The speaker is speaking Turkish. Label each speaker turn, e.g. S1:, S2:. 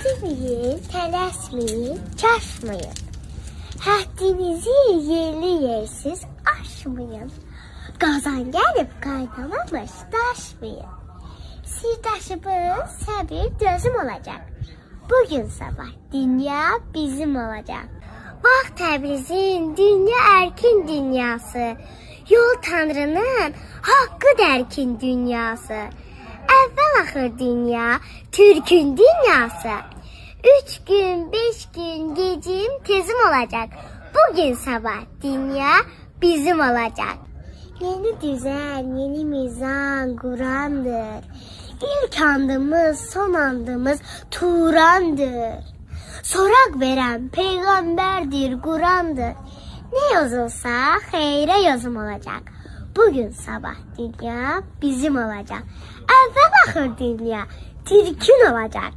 S1: Beklemeyin, tələsməyin, çaşmayın. Həddinizi yerli yersiz aşmayın. Qazan gəlib qaynamamış daşmayın. Sirdaşımız səbir gözüm olacaq. Bugün sabah dünya bizim olacaq. Bax Təbrizin dünya erkin dünyası. Yol Tanrının haqqı dərkin dünyası. Əvvəl axır dünya, Türkün dünyası. 3 gün, 5 gün gecim tezim olacak. Bugün sabah dünya bizim olacak. Yeni düzen, yeni mizan, Kur'an'dır. İlk andımız, son andımız Turan'dır. Sorak veren peygamberdir, Kur'an'dır. Ne yazılsa hayra yazım olacak. Bugün sabah dünya bizim olacak. Evvel ahır dünya Türk'ün olacak.